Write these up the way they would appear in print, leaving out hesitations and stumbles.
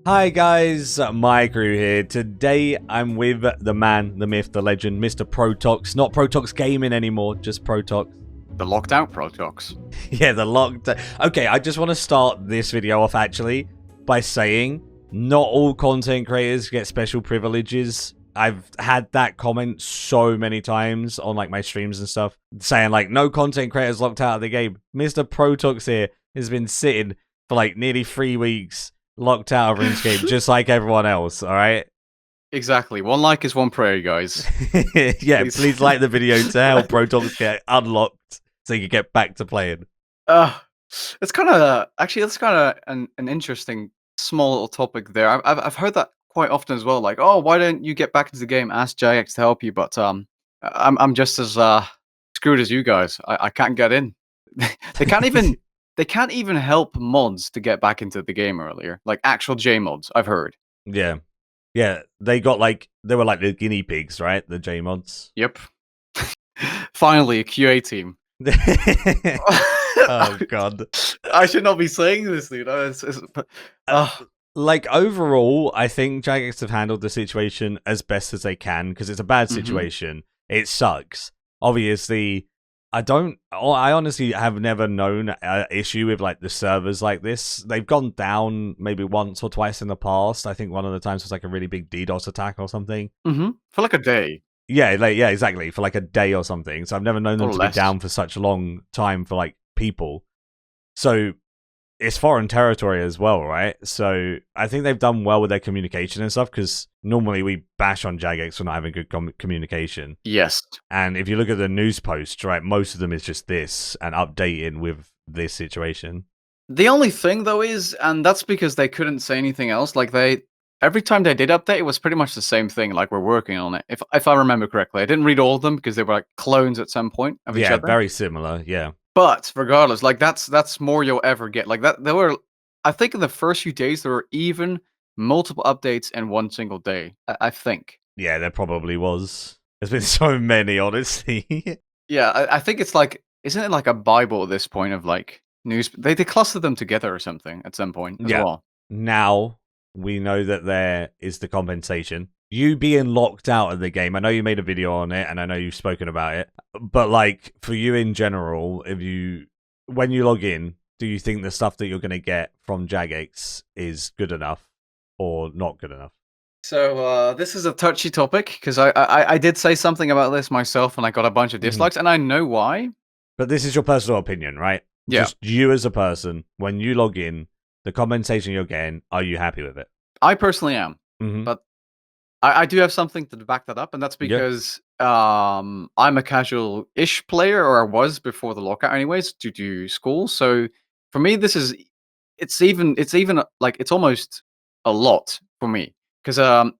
Hi guys, Maikeru here. Today I'm with the man, the myth, the legend, Mr. Protoxx. Not Protoxx Gaming anymore, just Protoxx. The locked out Protoxx. Yeah, the locked. Okay, I just want to start this video off actually by saying not all content creators get special privileges. I've had that comment so many times on like my streams and stuff, saying like no content creators locked out of the game. Mr. Protoxx here has been sitting for like nearly 3 weeks locked out of RuneScape, just like everyone else, alright? Exactly. One like is one prayer, guys. Yeah, please like the video to help Protoxx get unlocked so you can get back to playing. It's kind of actually that's kind of an interesting small little topic there. I've heard that quite often as well. Like, oh, why don't you get back into the game? Ask Jagex to help you. But I'm just as screwed as you guys. I can't get in. they can't even they can't even help mods to get back into the game earlier. Like actual J mods. I've heard. Yeah. Yeah, they got like, they were like the guinea pigs, right? The J mods. Yep. Finally, a QA team. Oh god. I should not be saying this, dude. Like overall, I think Jagex have handled the situation as best as they can because it's a bad situation. It sucks. Obviously, I honestly have never known an issue with like the servers like this. They've gone down maybe once or twice in the past. I think one of the times was like a really big DDoS attack or something. For like a day. Yeah, exactly, for like a day or something. So I've never known them to be down for such a long time for like people. So it's foreign territory as well, right? So I think they've done well with their communication and stuff because normally we bash on Jagex for not having good communication. Yes. And if you look at the news posts, right, most of them is just this and updating with this situation. The only thing though is, and that's because they couldn't say anything else. Like every time they did update, it was pretty much the same thing. Like we're working on it. If I remember correctly, I didn't read all of them because they were like clones at some point of each other. Yeah, very similar. Yeah. But regardless, like that's more you'll ever get. Like that, there were, I think in the first few days there were even multiple updates in one single day. I think. Yeah, there probably was. There's been so many, honestly. Yeah, I think it's like, isn't it like a Bible at this point of like news? They cluster them together or something at some point as well. Now we know that there is the compensation. You being locked out of the game, I know you made a video on it and I know you've spoken about it, but like for you in general, when you log in, do you think the stuff that you're going to get from Jagex is good enough or not good enough? So this is a touchy topic because I did say something about this myself and I got a bunch of dislikes and I know why. But this is your personal opinion, right? Yeah. Just you as a person, when you log in, the compensation you're getting, are you happy with it? I personally am, but I do have something to back that up, and that's because I'm a casual-ish player, or I was before the lockout, anyways, due to school. So for me, it's even like it's almost a lot for me because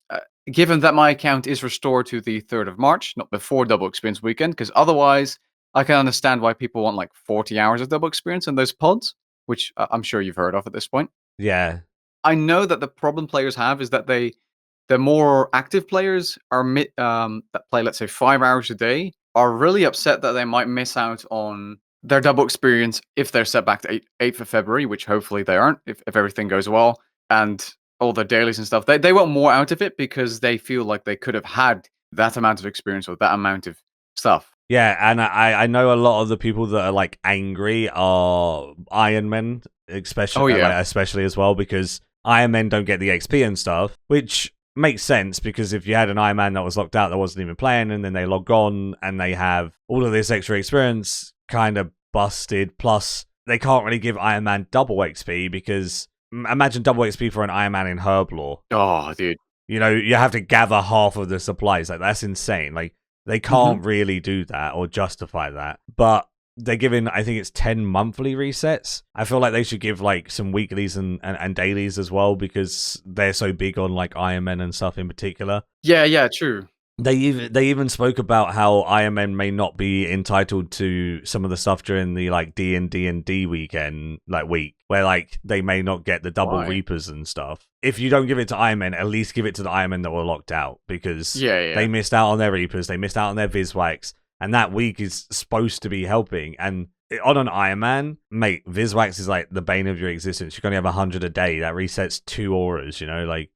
given that my account is restored to the 3rd of March, not before Double Experience Weekend, because otherwise I can understand why people want like 40 hours of Double Experience in those pods, which I'm sure you've heard of at this point. Yeah. I know that the problem players have is that the more active players are that play, let's say, 5 hours a day, are really upset that they might miss out on their Double Experience if they're set back to 8th of February, which hopefully they aren't, if everything goes well, and all their dailies and stuff. They want more out of it because they feel like they could have had that amount of experience or that amount of stuff. Yeah, and I know a lot of the people that are like angry are Ironman, especially, especially as well, because Ironmen don't get the XP and stuff, which makes sense because if you had an Ironman that was locked out that wasn't even playing and then they log on and they have all of this extra experience kind of busted, plus they can't really give Ironman double XP because imagine double XP for an Ironman in Herblore. Oh, dude. You know, you have to gather half of the supplies. Like, that's insane. Like, they can't really do that or justify that. But they're giving, I think it's 10 monthly resets. I feel like they should give like some weeklies and dailies as well because they're so big on like Ironman and stuff in particular. Yeah, true. They even spoke about how Ironman may not be entitled to some of the stuff during the like D&D weekend, like week, where like they may not get the double Reapers and stuff. If you don't give it to Ironman, at least give it to the Ironman that were locked out because they missed out on their Reapers, they missed out on their Viswax, and that week is supposed to be helping. And on an Ironman, mate, Viswax is like the bane of your existence. You can only have 100 a day. That resets 2 auras, you know? Like,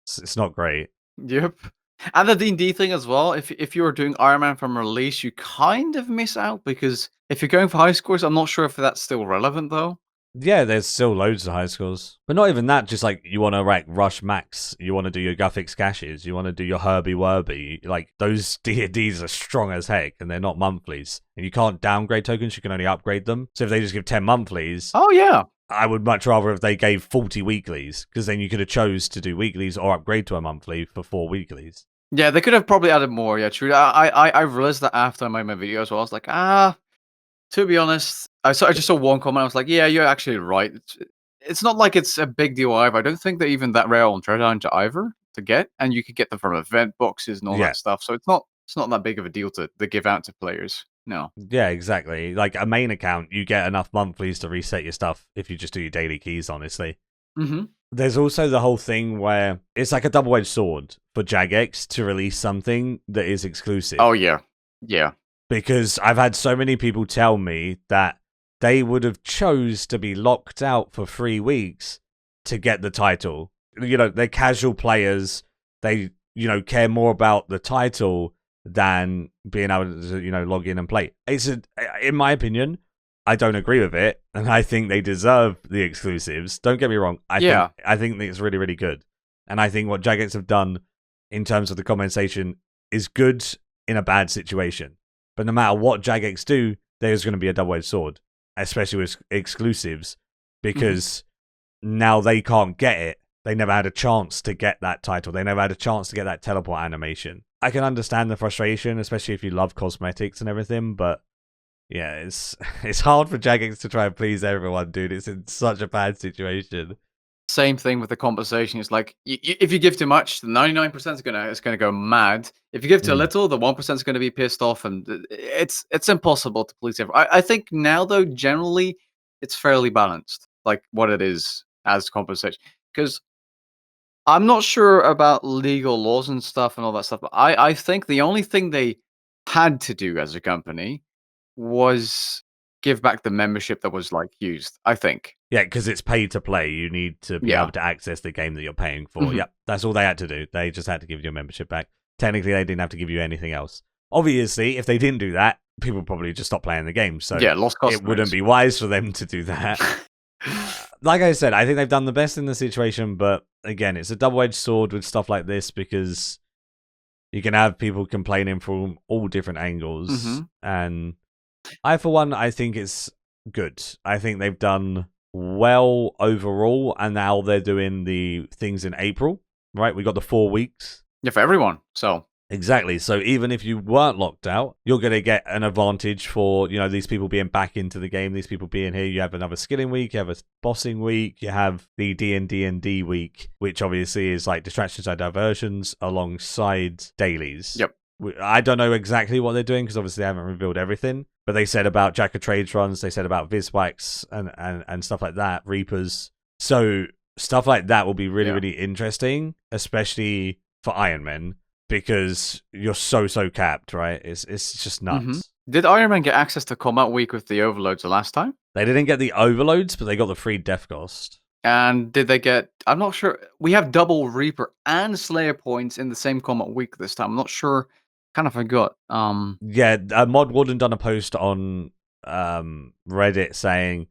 it's not great. Yep. And the D&D thing as well, if you're doing Ironman from release, you kind of miss out, because if you're going for high scores, I'm not sure if that's still relevant, though. Yeah, there's still loads of high scores. But not even that, just like you want to rush max, you want to do your Guffix caches, you want to do your Herbie Werby. Like, those D&Ds are strong as heck, and they're not monthlies. And you can't downgrade tokens, you can only upgrade them. So if they just give 10 monthlies... Oh, yeah. I would much rather if they gave 40 weeklies, because then you could have chose to do weeklies or upgrade to a monthly for 4 weeklies. Yeah, they could have probably added more. Yeah, true. I realized that after I made my video as well. I was like, to be honest, I just saw one comment. I was like, yeah, you're actually right. It's not like it's a big deal either. I don't think they're even that rare on Treasure Hunt either to get, and you could get them from event boxes and all that stuff. So it's not that big of a deal to give out to players. No. Yeah, exactly. Like a main account, you get enough monthlies to reset your stuff if you just do your daily keys, honestly. Mm-hmm. There's also the whole thing where it's like a double-edged sword for Jagex to release something that is exclusive. Oh, yeah. Yeah. Because I've had so many people tell me that they would have chose to be locked out for 3 weeks to get the title. You know, they're casual players. They, care more about the title than being able to, log in and play. In my opinion, I don't agree with it, and I think they deserve the exclusives. Don't get me wrong. I think it's really, really good. And I think what Jagex have done in terms of the compensation is good in a bad situation. But no matter what Jagex do, there's going to be a double-edged sword, especially with exclusives, because now they can't get it. They never had a chance to get that title. They never had a chance to get that teleport animation. I can understand the frustration, especially if you love cosmetics and everything, but yeah, it's hard for Jagex to try and please everyone, dude. It's in such a bad situation. Same thing with the compensation. It's like if you give too much, the 99% is gonna go mad. If you give too little, the 1% is gonna be pissed off, and it's impossible to please everyone. I think now though, generally, it's fairly balanced, like what it is as compensation. Because I'm not sure about legal laws and stuff and all that stuff, but I think the only thing they had to do as a company was give back the membership that was like used, I think. Yeah, because it's pay to play. You need to be able to access the game that you're paying for. Yep, that's all they had to do. They just had to give you a membership back. Technically, they didn't have to give you anything else. Obviously, if they didn't do that, people would probably just stop playing the game. So lost customers. It wouldn't be wise for them to do that. Like I said, I think they've done the best in the situation, but again, it's a double-edged sword with stuff like this, because you can have people complaining from all different angles. And for one, I think it's good. I think they've done well overall, and now they're doing the things in April, right? We got the 4 weeks. Yeah, for everyone. So exactly. So even if you weren't locked out, you're going to get an advantage for, these people being back into the game, these people being here. You have another skilling week, you have a bossing week, you have the D&D week, which obviously is like distractions and diversions alongside dailies. Yep. I don't know exactly what they're doing, because obviously they haven't revealed everything. But they said about Jack of Trades runs, they said about Viswax and stuff like that, Reapers. So stuff like that will be really, really interesting, especially for Ironman, because you're so capped, right? It's just nuts. Did Ironman get access to Combat Week with the Overloads the last time? They didn't get the Overloads, but they got the free Death Cost. And did they get... I'm not sure. We have double Reaper and Slayer points in the same Combat Week this time. I'm not sure. Kind of forgot. Yeah, Mod Warden done a post on Reddit saying,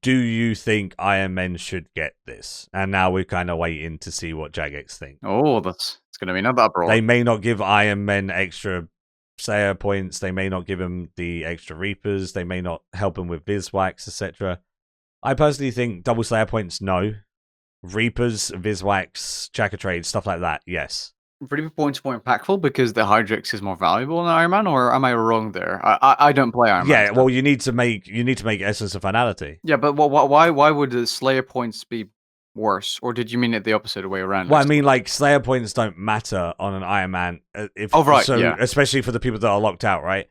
do you think Ironman should get this? And now we're kind of waiting to see what Jagex think. Oh, it's going to be another uproar. They may not give Ironman extra Slayer points. They may not give him the extra Reapers. They may not help him with Viswax, etc. I personally think double Slayer points, no. Reapers, Viswax, Jack of Trades, stuff like that, yes. Reaper points more impactful because the Jagex is more valuable in Ironman, or am I wrong there? I don't play Ironman. Yeah, well, you need to make Essence of Finality. Yeah, but why would the Slayer points be worse, or did you mean it the opposite way around? Well, I mean, like, Slayer points don't matter on an Ironman. Especially for the people that are locked out, right?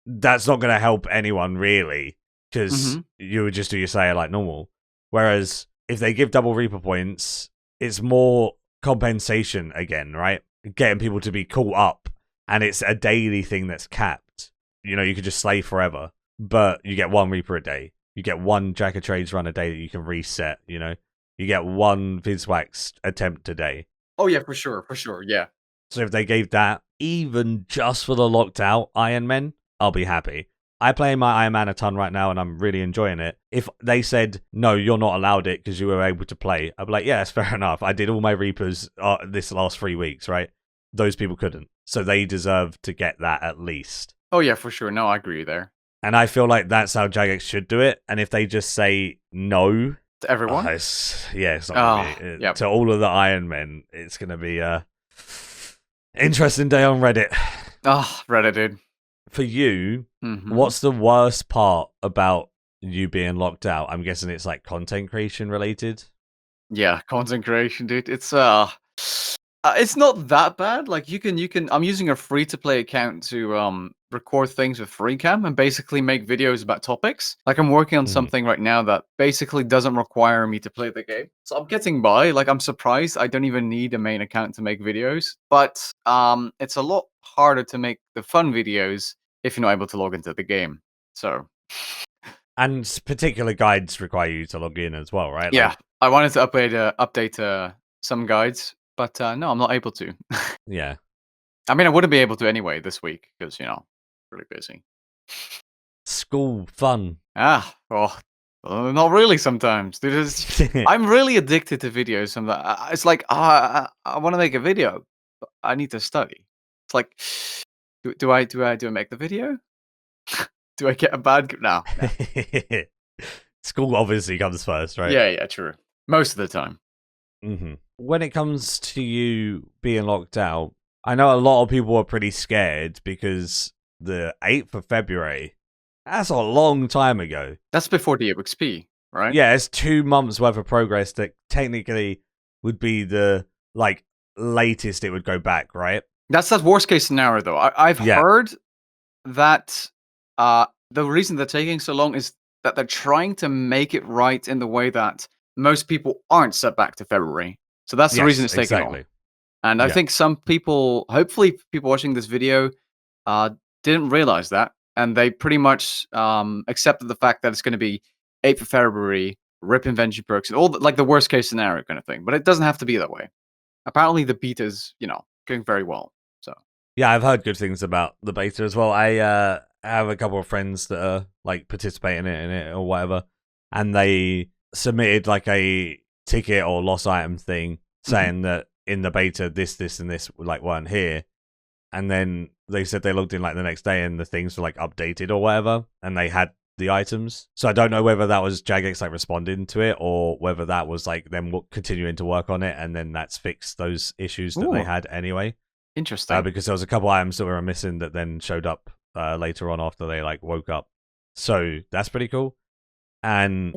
That's not going to help anyone really, because you would just do your Slayer like normal. Whereas if they give double Reaper points, it's more compensation again, right? Getting people to be caught up, and it's a daily thing that's capped. You could just slay forever. but you get one Reaper a day. You get one Jack of Trades run a day that you can reset, you know? You get one Viswax attempt a day. Oh, yeah, for sure, yeah. So if they gave that, even just for the locked out Ironmen, I'll be happy. I play my Ironman a ton right now, and I'm really enjoying it. If they said, no, you're not allowed it because you were able to play, I'd be like, yeah, that's fair enough. I did all my Reapers this last 3 weeks, right? Those people couldn't. So they deserve to get that at least. Oh, yeah, for sure. No, I agree there. And I feel like that's how Jagex should do it. And if they just say no... To everyone? It's not gonna be, yep. To all of the Ironmen, it's going to be a interesting day on Reddit. Reddit, dude. For you, what's the worst part about you being locked out? I'm guessing it's like content creation related. Yeah, content creation, dude. It's not that bad. Like you can. I'm using a free to play account to record things with FreeCam and basically make videos about topics. Like I'm working on something right now that basically doesn't require me to play the game, so I'm getting by. Like I'm surprised I don't even need a main account to make videos. But it's a lot harder to make the fun videos if you're not able to log into the game. So. And particular guides require you to log in as well, right? Yeah, like, I wanted to update some guides, but no, I'm not able to. Yeah. I mean, I wouldn't be able to anyway this week because, really busy. School fun. Well, not really sometimes. I'm really addicted to videos. It's like, I want to make a video, but I need to study. It's like, do I make the video? Do I get a bad... No. School obviously comes first, right? Yeah, true. Most of the time. When it comes to you being locked out, I know a lot of people are pretty scared because the 8th of February, that's a long time ago. That's before the XP, right? Yeah, it's 2 months worth of progress that technically would be the latest it would go back, right? That's that worst case scenario, though. I've heard that the reason they're taking so long is that they're trying to make it right in the way that most people aren't set back to February. So that's the reason it's taking long. And I think some people, hopefully people watching this video, didn't realize that. And they pretty much accepted the fact that it's going to be 8th of February, rip invention perks, and all the worst case scenario kind of thing. But it doesn't have to be that way. Apparently the beta is, going very well. So yeah, I've heard good things about the beta as well. I have a couple of friends that are participating in it or whatever, and they submitted a ticket or lost item thing saying that in the beta this and this weren't here, and then they said they logged in the next day and the things were updated or whatever, and they had the items. So I don't know whether that was Jagex responding to it or whether that was them continuing to work on it and then that's fixed those issues that they had anyway. Interesting. Because there was a couple items that were missing that then showed up later on after they woke up. So that's pretty cool. And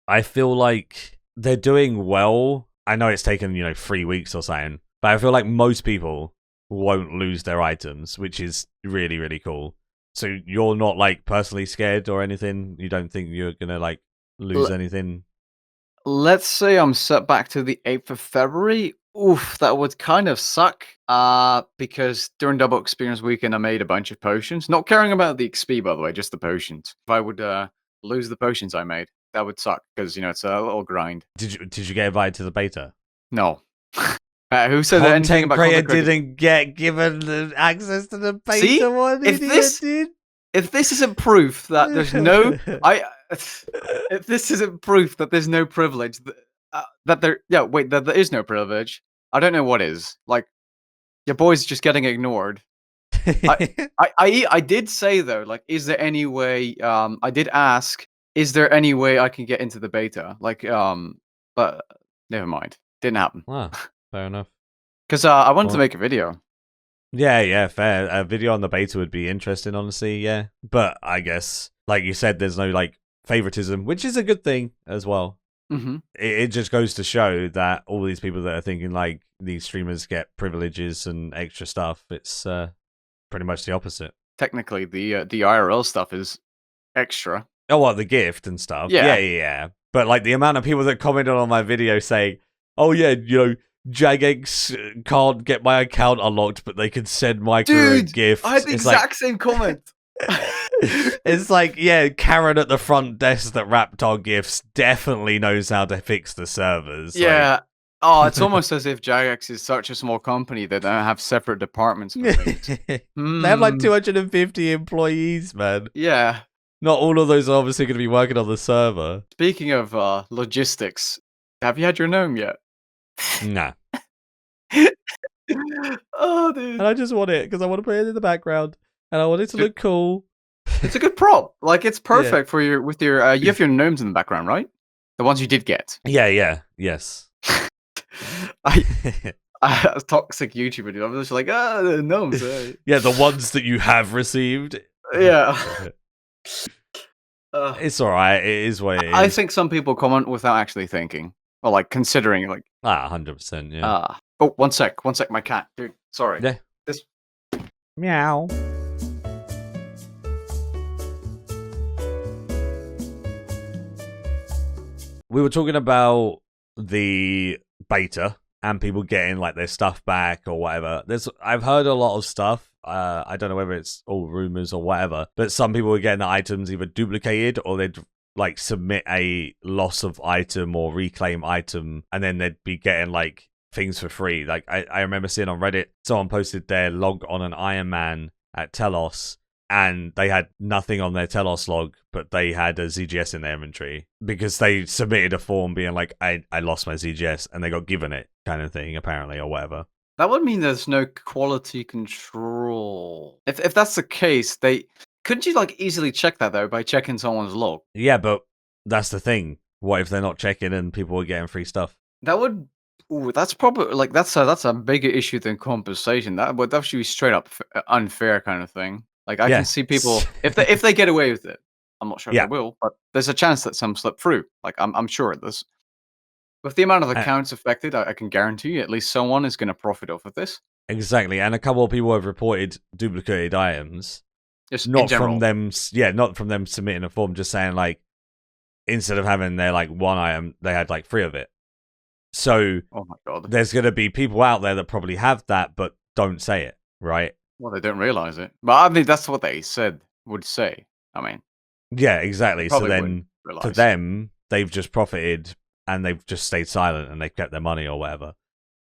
I feel like they're doing well. I know it's taken 3 weeks or something, but I feel like most people won't lose their items, which is really, really cool. So you're not personally scared or anything? You don't think you're gonna lose anything? Let's say I'm set back to the 8th of February. Oof, that would kind of suck. Because during Double Experience Weekend, I made a bunch of potions. Not caring about the XP, by the way, just the potions. If I would lose the potions I made, that would suck because it's a little grind. Did you get invited to the beta? No. Who said anything about content creator didn't get given access to the beta? See? One if this isn't proof that there's no if this isn't proof that there's no privilege that there is no privilege, I don't know what is. Your boy's just getting ignored. I did say though, is there any way I did ask, is there any way I can get into the beta? But never mind. Didn't happen. Wow. Fair enough. Because I wanted to make a video. Yeah, fair. A video on the beta would be interesting, honestly, yeah. But I guess, like you said, there's no, favoritism, which is a good thing as well. It just goes to show that all these people that are thinking, these streamers get privileges and extra stuff, it's pretty much the opposite. Technically, the IRL stuff is extra. Oh, what, the gift and stuff? Yeah. But, the amount of people that commented on my video saying, oh, yeah, Jagex can't get my account unlocked, but they can send Maikeru a gift. I had the exact same comment. It's like, yeah, Karen at the front desk that wrapped our gifts definitely knows how to fix the servers. Yeah. Oh, it's almost as if Jagex is such a small company that they don't have separate departments for things. They have like 250 employees, man. Yeah. Not all of those are obviously going to be working on the server. Speaking of logistics, have you had your gnome yet? Nah. Oh, dude. And I just want it because I want to put it in the background and I want it to look cool. It's a good prop. Like, it's perfect for you have your gnomes in the background, right? The ones you did get. Yeah. Yes. I was toxic YouTuber, dude. I was just like, the gnomes. Yeah, the ones that you have received. Yeah. It's alright. It is what it is. I think some people comment without actually thinking. Or, like, considering, like... 100%, yeah. Oh, one sec, my cat. Dude, sorry. Yeah. This... Meow. We were talking about the beta and people getting like their stuff back or whatever. I've heard a lot of stuff. I don't know whether it's all rumors or whatever, but some people were getting the items either duplicated or they'd like submit a loss of item or reclaim item, and then they'd be getting like things for free. Like I remember seeing on Reddit, someone posted their log on an Ironman at Telos, and they had nothing on their Telos log, but they had a ZGS in their inventory because they submitted a form being like, I lost my ZGS, and they got given it, kind of thing, apparently, or whatever. That would mean there's no quality control. If that's the case, couldn't you like easily check that though by checking someone's log? Yeah, but that's the thing. What if they're not checking and people are getting free stuff? That would. Ooh, that's probably like that's a bigger issue than compensation. That would actually be straight up unfair kind of thing. Like I can see people if they get away with it. I'm not sure if they will, but there's a chance that some slip through. Like I'm sure there's. With the amount of accounts affected, I can guarantee you at least someone is going to profit off of this. Exactly, and a couple of people have reported duplicated items. Just not from them, not from them submitting a form, just saying like, instead of having their like one item, they had like 3 of it. So, oh my God, there's going to be people out there that probably have that, but don't say it, right? Well, they don't realize it. But I mean, that's what they would say. I mean, yeah, exactly. So then, to them, they've just profited and they've just stayed silent and they've kept their money or whatever.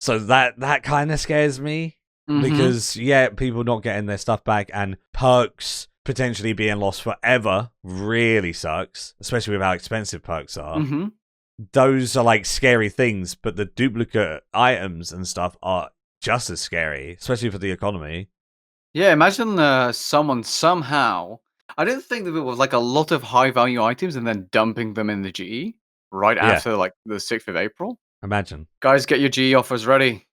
So that kind of scares me because, yeah, people not getting their stuff back and perks potentially being lost forever really sucks, especially with how expensive perks are. Those are like scary things, but the duplicate items and stuff are just as scary, especially for the economy. Yeah, imagine someone somehow... I didn't think that it was like a lot of high-value items and then dumping them in the GE right after like the 6th of April. Imagine. Guys, get your GE offers ready.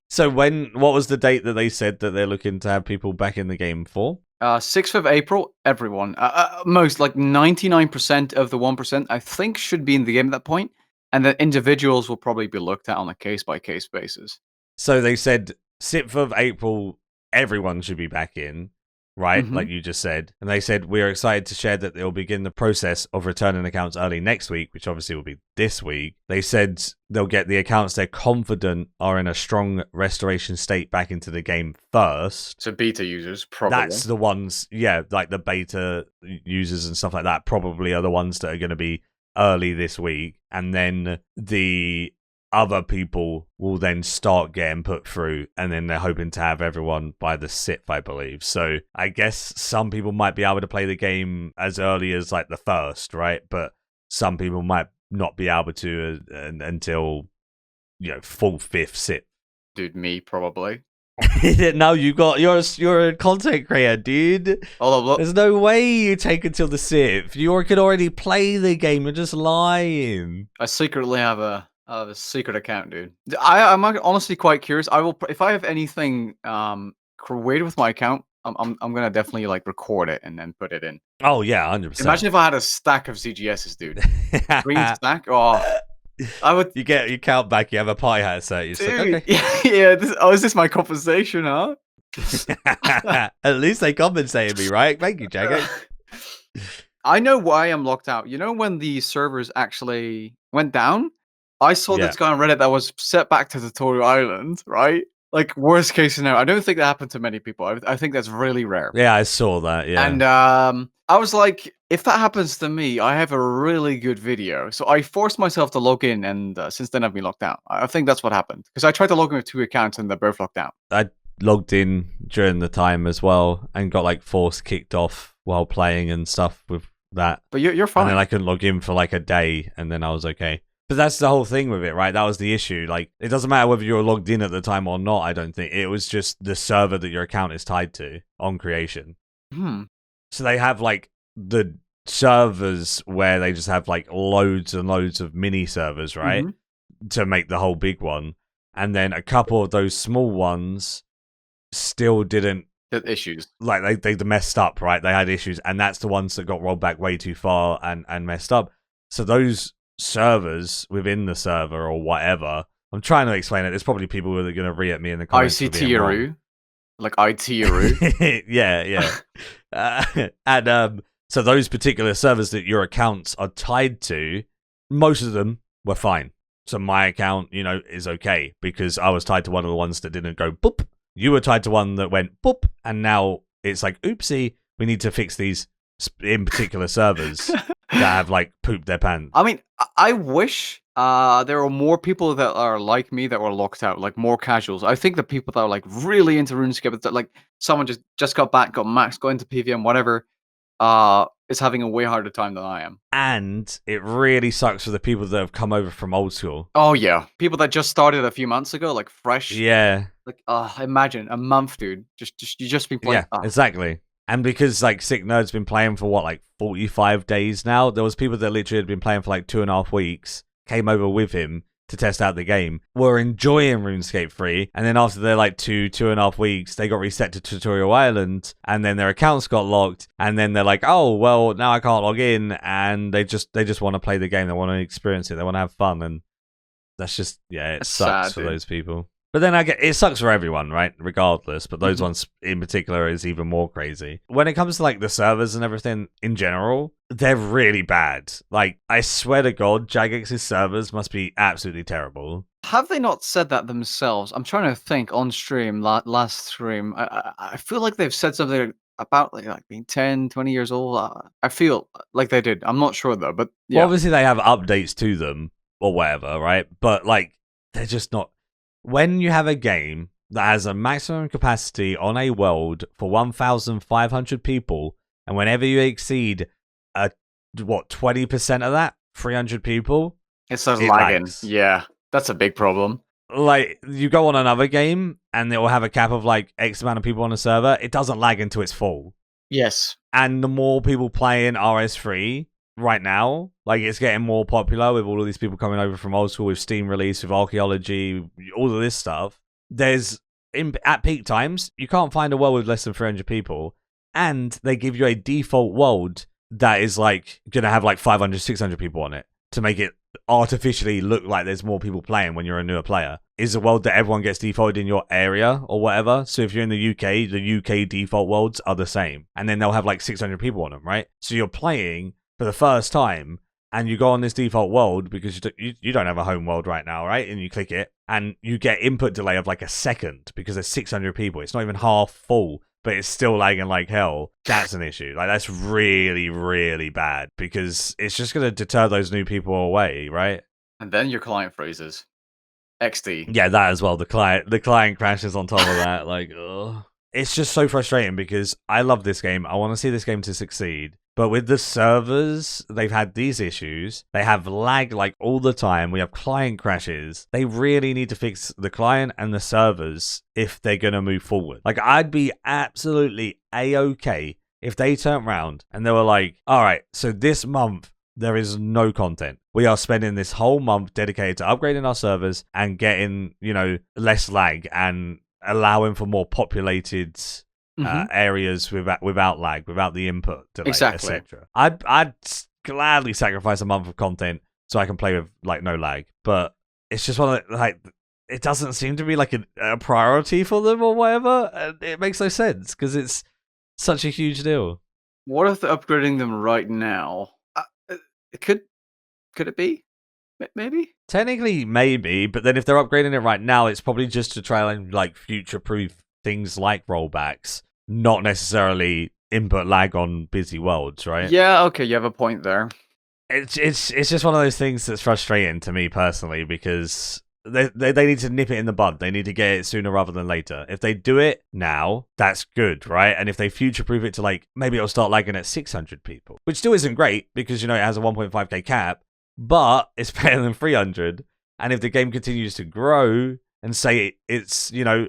So what was the date that they said that they're looking to have people back in the game for? 6th of April, everyone. Most, like 99% of the 1%, I think, should be in the game at that point. And then individuals will probably be looked at on a case-by-case basis. So they said 6th of April, everyone should be back in, right? Like you just said. And they said, we're excited to share that they'll begin the process of returning accounts early next week, which obviously will be this week. They said they'll get the accounts they're confident are in a strong restoration state back into the game first. So beta users, probably. That's the ones, yeah, like the beta users and stuff like that probably are the ones that are going to be early this week. And then the other people will then start getting put through, and then they're hoping to have everyone by the 6th, I believe. So I guess some people might be able to play the game as early as like the 1st, right? But some people might not be able to until, you know, 4th, 5th, 6th. Dude, me probably. No, you're a content creator, dude. There's no way you take until the 6th. You can already play the game. You're just lying. I secretly have a secret account, dude. I'm honestly quite curious. I will, if I have anything weird with my account, I'm gonna definitely like record it and then put it in. Oh yeah, 100%. Imagine if I had a stack of CGSs, dude. Green stack. Oh, I would. You get your count back. You have a pie hat set. You're dude, like, okay. Yeah. Is this my compensation, huh? At least they compensated me, right? Thank you, Jagex. I know why I'm locked out. You know when the servers actually went down? I saw this guy on Reddit that was set back to Tutorial Island, right? Like, worst case scenario. I don't think that happened to many people. I think that's really rare. Yeah, I saw that. Yeah. And I was like, if that happens to me, I have a really good video. So I forced myself to log in, and since then I've been locked out. I think that's what happened. Because I tried to log in with 2 accounts, and they're both locked out. I logged in during the time as well and got like force kicked off while playing and stuff with that. But you're fine. And then I couldn't log in for like a day, and then I was okay. But that's the whole thing with it, right? That was the issue. Like, it doesn't matter whether you're logged in at the time or not, I don't think. It was just the server that your account is tied to on creation. So they have, like, the servers where they just have, like, loads and loads of mini servers, right? To make the whole big one. And then a couple of those small ones still didn't... issues. Like, they messed up, right? They had issues. And that's the ones that got rolled back way too far and messed up. So those servers within the server or whatever. I'm trying to explain it. There's probably people who are going to re at me in the comments. ICT-ru? Like IT-ru? yeah. And so those particular servers that your accounts are tied to, most of them were fine. So my account, is okay because I was tied to one of the ones that didn't go boop. You were tied to one that went boop, and now it's like, oopsie, we need to fix these in particular servers that have like pooped their pants. I mean, I wish there were more people that are like me that were locked out, like more casuals. I think the people that are like really into RuneScape, that like someone just got back, got max, got into PVM, whatever, is having a way harder time than I am. And it really sucks for the people that have come over from old school. Oh yeah, people that just started a few months ago, like fresh. Yeah. Like, imagine a month, dude. You just been playing. Yeah, exactly. And because like Sick Nerd's been playing for what, like 45 days now, there was people that literally had been playing for like 2.5 weeks, came over with him to test out the game, were enjoying RuneScape 3, and then after their like 2.5 weeks, they got reset to Tutorial Island, and then their accounts got locked, and then they're like, oh well, now I can't log in, and they just want to play the game, they want to experience it, they want to have fun, and that's just it sucks sad, for those people. But then it sucks for everyone, right? Regardless. But those ones in particular is even more crazy. When it comes to like the servers and everything in general, they're really bad. Like, I swear to God, Jagex's servers must be absolutely terrible. Have they not said that themselves? I'm trying to think on stream, last stream. I feel like they've said something about like being 10, 20 years old. I feel like they did. I'm not sure though, but yeah. Well, obviously they have updates to them or whatever, right? But like, they're just not... When you have a game that has a maximum capacity on a world for 1,500 people, and whenever you exceed 20% of that, 300 people, it starts lagging. Yeah, that's a big problem. Like, you go on another game, and it will have a cap of like X amount of people on a server. It doesn't lag until it's full. Yes. And the more people playing RS3 right now, like, it's getting more popular with all of these people coming over from old school with Steam release, with archaeology, all of this stuff. At peak times, you can't find a world with less than 300 people, and they give you a default world that is like gonna have like 500, 600 people on it to make it artificially look like there's more people playing when you're a newer player. Is a world that everyone gets defaulted in your area or whatever. So if you're in the UK default worlds are the same, and then they'll have like 600 people on them, right? So you're playing for the first time, and you go on this default world because you don't have a home world right now, right? And you click it, and you get input delay of like a second because there's 600 people. It's not even half full, but it's still lagging like hell. That's an issue. Like, that's really, really bad because it's just going to deter those new people away, right? And then your client freezes. XD. Yeah, that as well. The client crashes on top of that. Like, ugh. It's just so frustrating because I love this game. I want to see this game to succeed. But with the servers, they've had these issues. They have lag like all the time. We have client crashes. They really need to fix the client and the servers if they're going to move forward. Like, I'd be absolutely A-okay if they turned around and they were like, all right, so this month there is no content. We are spending this whole month dedicated to upgrading our servers and getting, less lag and allowing for more populated areas without lag, without the input delay, exactly. etc. I'd gladly sacrifice a month of content so I can play with like no lag, but it's just one of the, like, it doesn't seem to be like a priority for them or whatever, and it makes no sense because it's such a huge deal. What if they're upgrading them right now? Could it be? Maybe. Technically, maybe, but then if they're upgrading it right now, it's probably just to try and like future-proof things like rollbacks, not necessarily input lag on busy worlds, right? Yeah, okay, you have a point there. It's just one of those things that's frustrating to me personally because they need to nip it in the bud. They need to get it sooner rather than later. If they do it now, that's good, right? And if they future-proof it to like maybe it'll start lagging at 600 people, which still isn't great because it has a 1.5k cap, but it's better than 300. And if the game continues to grow and say it's a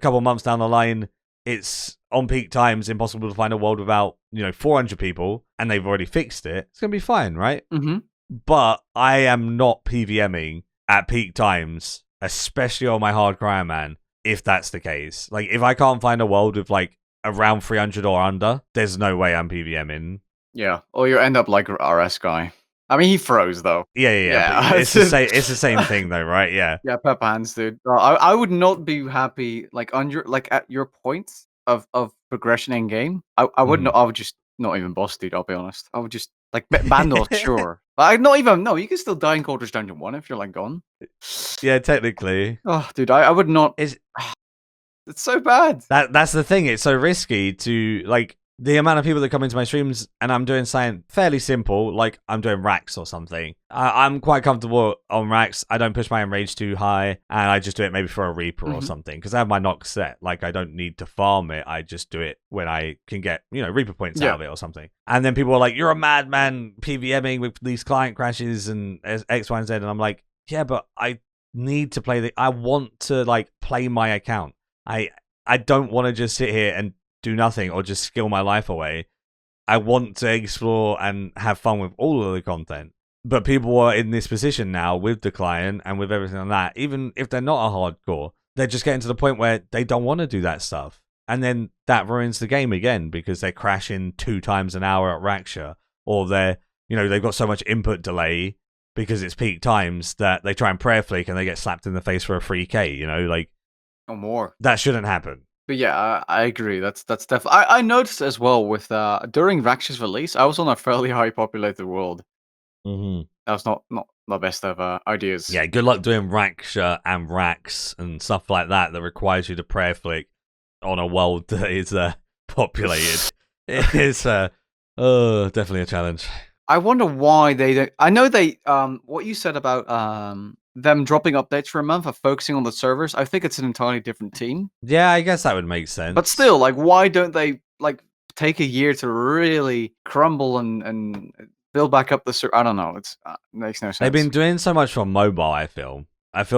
couple months down the line, it's on peak times impossible to find a world without 400 people, and they've already fixed it, it's gonna be fine, right? Mm-hmm. But I am not PVMing at peak times, especially on my hardcore Ironman, if that's the case. Like, if I can't find a world with like around 300 or under, there's no way I'm PVMing. Yeah, or you end up like RS guy. I mean, he froze though. Yeah. It's the same. It's the same thing though, right? Yeah. Yeah, pepper hands, dude. I would not be happy at your point of progression in game. I would not. I would just not even boss, dude. I'll be honest. I would just like Bandor, sure. But not even. No, you can still die in Quarters Dungeon 1 if you're like gone. Yeah, technically. Oh, dude, I would not. It's so bad. That's the thing. It's so risky to like. The amount of people that come into my streams and I'm doing something fairly simple, like I'm doing racks or something. I'm quite comfortable on racks. I don't push my enrage too high, and I just do it maybe for a Reaper or something, because I have my knock set. Like, I don't need to farm it. I just do it when I can get, Reaper points out of it or something. And then people are like, you're a madman PVMing with these client crashes and X, Y, and Z. And I'm like, yeah, but I need to play I want to, like, play my account. I don't want to just sit here and do nothing or just skill my life away. I want to explore and have fun with all of the content. But people are in this position now with the client and with everything like that, even if they're not a hardcore, they're just getting to the point where they don't want to do that stuff. And then that ruins the game again because they're crashing 2 times an hour at Raksha, or they've got so much input delay because it's peak times that they try and prayer flick and they get slapped in the face for a 3k, like, or more. That shouldn't happen. But yeah, I agree. That's definitely. I noticed as well with during Raksha's release, I was on a fairly high populated world. Mm-hmm. That was not the best of ideas. Yeah, good luck doing Raksha and Racks and stuff like that requires you to prayer flick on a world that is populated. It is definitely a challenge. I wonder why they don't. I know they what you said about them dropping updates for a month or focusing on the servers. I think it's an entirely different team. Yeah, I guess that would make sense. But still, like, why don't they like take a year to really crumble and build back up the server? I don't know. It makes no sense. They've been doing so much for mobile, I feel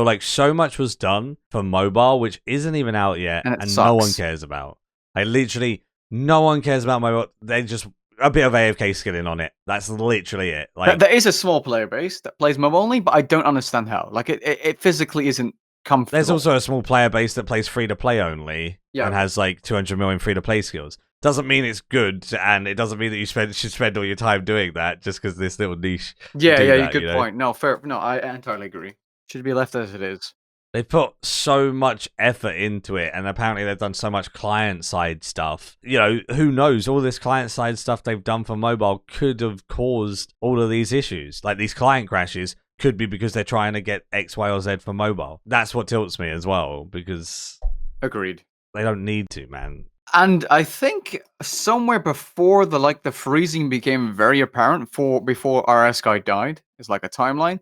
like so much was done for mobile, which isn't even out yet, and no one cares about. Like, literally, no one cares about mobile. They just a bit of AFK skilling on it. That's literally it. Like, there is a small player base that plays mobile only, but I don't understand how. Like, it physically isn't comfortable. There's also a small player base that plays free to play only and has like 200 million free to play skills. Doesn't mean it's good, and it doesn't mean that you should spend all your time doing that just because this little niche. Yeah, good point. No, fair. No, I entirely agree. Should be left as it is. They put so much effort into it, and apparently they've done so much client-side stuff. Who knows? All this client-side stuff they've done for mobile could have caused all of these issues. Like, these client crashes could be because they're trying to get X, Y, or Z for mobile. That's what tilts me as well, because... Agreed. They don't need to, man. And I think somewhere before the freezing became very apparent, before RS guy died, is like a timeline.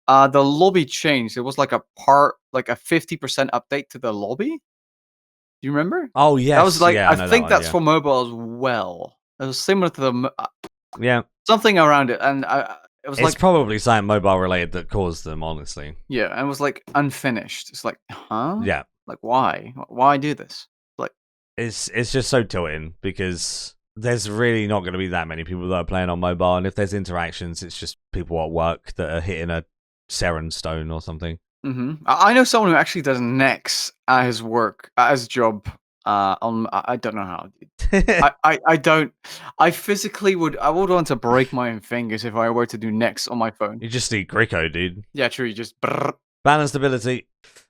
The lobby changed. It was like a 50% update to the lobby. Do you remember? Oh yes, that was like I think that's for mobile as well. It was similar to the something around it, and it was it's probably something mobile related that caused them, honestly. Yeah, and it was like unfinished. It's like, huh? Yeah, like why? Why do this? Like, it's just so tilting because there's really not going to be that many people that are playing on mobile, and if there's interactions, it's just people at work that are hitting a Seren stone or something. Mm-hmm. I know someone who actually does Nex at his work, at his job. I don't know how. I don't. I physically would. I would want to break my own fingers if I were to do Nex on my phone. You just need Gricko, dude. Yeah, true. You just balanced ability.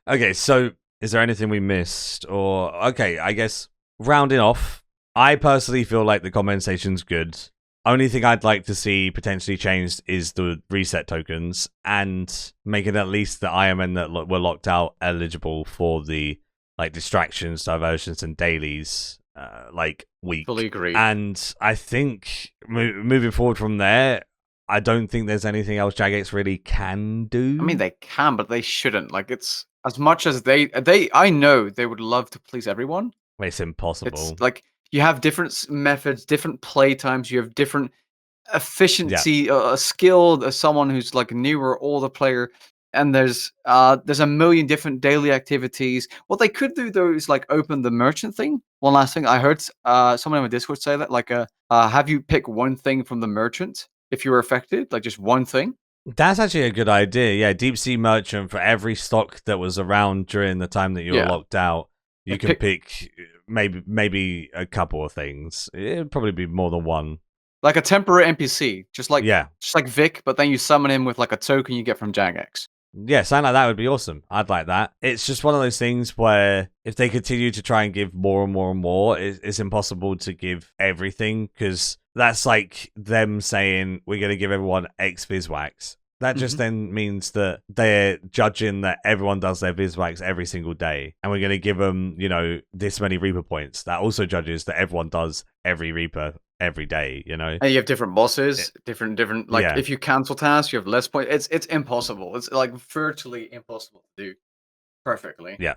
Okay, so is there anything we missed? Or okay, I guess rounding off. I personally feel like the compensation's good. Only thing I'd like to see potentially changed is the reset tokens and making at least the Ironmen that were locked out eligible for the like distractions, diversions, and dailies like week. Fully agree. And I think moving forward from there, I don't think there's anything else Jagex really can do. I mean, they can, but they shouldn't. Like, it's as much as I know they would love to please everyone. It's impossible. It's like you have different methods, different play times. You have different efficiency, skill. Someone who's like newer, older player, and there's a million different daily activities. What they could do though is like open the merchant thing. One last thing, I heard someone in my Discord say that, like, have you pick one thing from the merchant if you were affected, like just one thing. That's actually a good idea. Yeah, deep sea merchant for every stock that was around during the time that you were locked out. You can pick maybe a couple of things. It'd probably be more than one. Like a temporary NPC, just like Vic, but then you summon him with like a token you get from Jagex. Yeah, something like that would be awesome. I'd like that. It's just one of those things where if they continue to try and give more and more and more, it's impossible to give everything, because that's like them saying we're going to give everyone X Viswax. That just then means that they're judging that everyone does their Viswax every single day, and we're going to give them, this many Reaper points. That also judges that everyone does every Reaper every day, And you have different bosses, different. Like if you cancel tasks, you have less points. It's impossible. It's like virtually impossible to do perfectly. Yeah.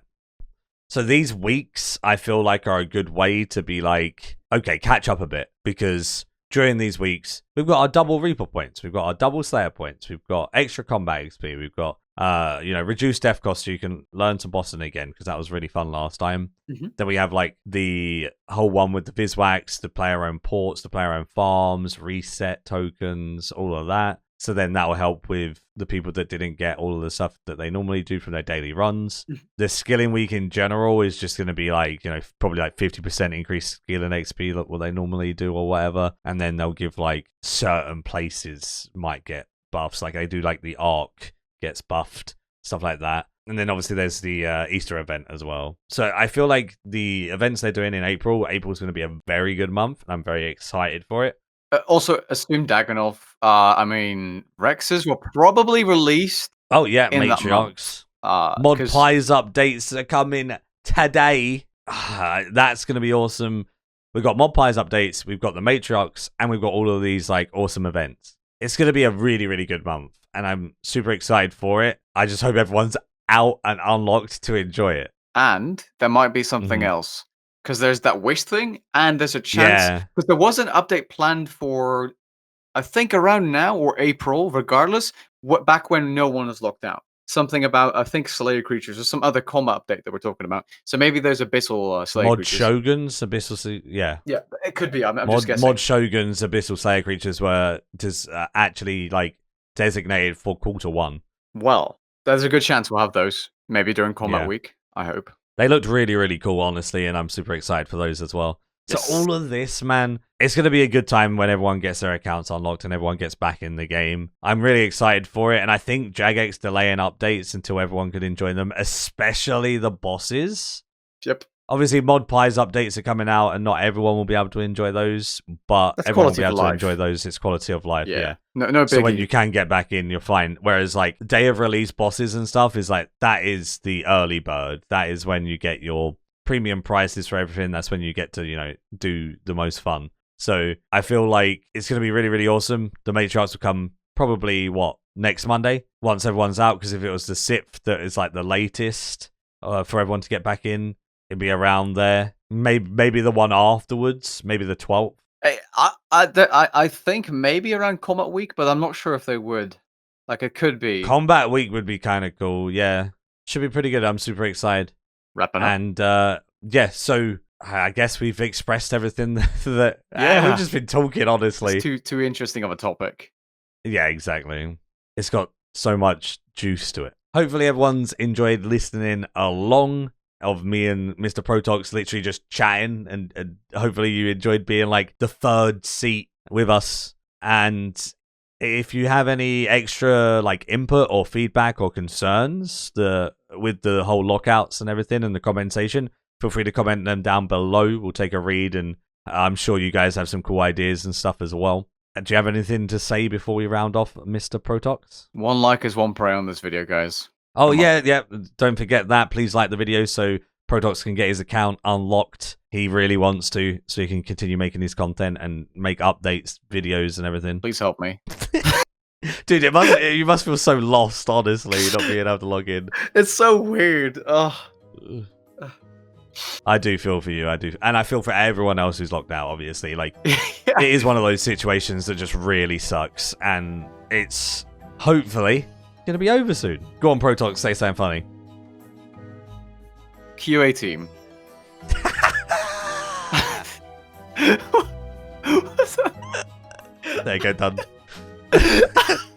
So these weeks, I feel like, are a good way to be like, okay, catch up a bit, because during these weeks, we've got our double Reaper points, we've got our double Slayer points, we've got extra combat XP, we've got reduced death cost so you can learn to boss in again, because that was really fun last time. Then we have like the whole one with the Viswax, the player own ports, the player own farms, reset tokens, all of that. So then that will help with the people that didn't get all of the stuff that they normally do from their daily runs. The skilling week in general is just going to be like, probably like 50% increased skill and XP, like what they normally do or whatever. And then they'll give like certain places might get buffs. Like they do like the Arc gets buffed, stuff like that. And then obviously there's the Easter event as well. So I feel like the events they're doing in April's going to be a very good month. I'm very excited for it. Also, assume Dagonov. Rexes were probably released. Oh yeah, Matriarchs. Mod Pies updates are coming today. That's going to be awesome. We've got Mod Pies updates, we've got the Matriarchs, and we've got all of these like awesome events. It's going to be a really, really good month, and I'm super excited for it. I just hope everyone's out and unlocked to enjoy it. And there might be something else. Because there's that wish thing, and there's a chance. Because there was an update planned for, I think, around now or April, regardless, back when no one was locked out. Something about, I think, Slayer creatures or some other combat update that we're talking about. So maybe there's Abyssal Slayer creatures. Mod Shoguns, Abyssal, yeah. Yeah, it could be. I'm just guessing. Mod Shoguns, Abyssal Slayer creatures were just actually like designated for Q1. Well, there's a good chance we'll have those maybe during combat week, I hope. They looked really, really cool, honestly, and I'm super excited for those as well. So all of this, man, it's going to be a good time when everyone gets their accounts unlocked and everyone gets back in the game. I'm really excited for it, and I think Jagex delaying updates until everyone could enjoy them, especially the bosses. Yep. Obviously, Mod Pies updates are coming out, and not everyone will be able to enjoy those, but everyone will be able to enjoy those. It's quality of life, yeah. No biggie. So when you can get back in, you're fine. Whereas, like, day of release bosses and stuff is like, that is the early bird. That is when you get your premium prices for everything. That's when you get to, do the most fun. So I feel like it's going to be really, really awesome. The Matriarchs will come probably, next Monday, once everyone's out, because if it was the 6th that is, like, the latest for everyone to get back in, it'd be around there. Maybe the one afterwards, maybe the 12th. I think maybe around Combat Week, but I'm not sure if they would. Like, it could be. Combat Week would be kind of cool, yeah. Should be pretty good. I'm super excited. Wrapping up. And, so I guess we've expressed everything that... we've just been talking, honestly. It's too interesting of a topic. Yeah, exactly. It's got so much juice to it. Hopefully everyone's enjoyed listening along of me and Mr. Protoxx literally just chatting, and hopefully you enjoyed being like the third seat with us. And if you have any extra like input or feedback or concerns with the whole lockouts and everything and the commentation, feel free to comment them down below. We'll take a read, and I'm sure you guys have some cool ideas and stuff as well. Do you have anything to say before we round off, Mr. Protoxx? One like is one pray on this video, guys. Oh, yeah. Don't forget that. Please like the video so Protoxx can get his account unlocked. He really wants to, so he can continue making his content and make updates, videos, and everything. Please help me. Dude, you must feel so lost, honestly, not being able to log in. It's so weird. Ugh. I do feel for you, I do. And I feel for everyone else who's locked out, obviously. Like, It is one of those situations that just really sucks, and it's hopefully going to be over soon. Go on, Protoxx, say something funny. QA team. There you go, done.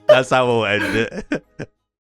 That's how we'll end it.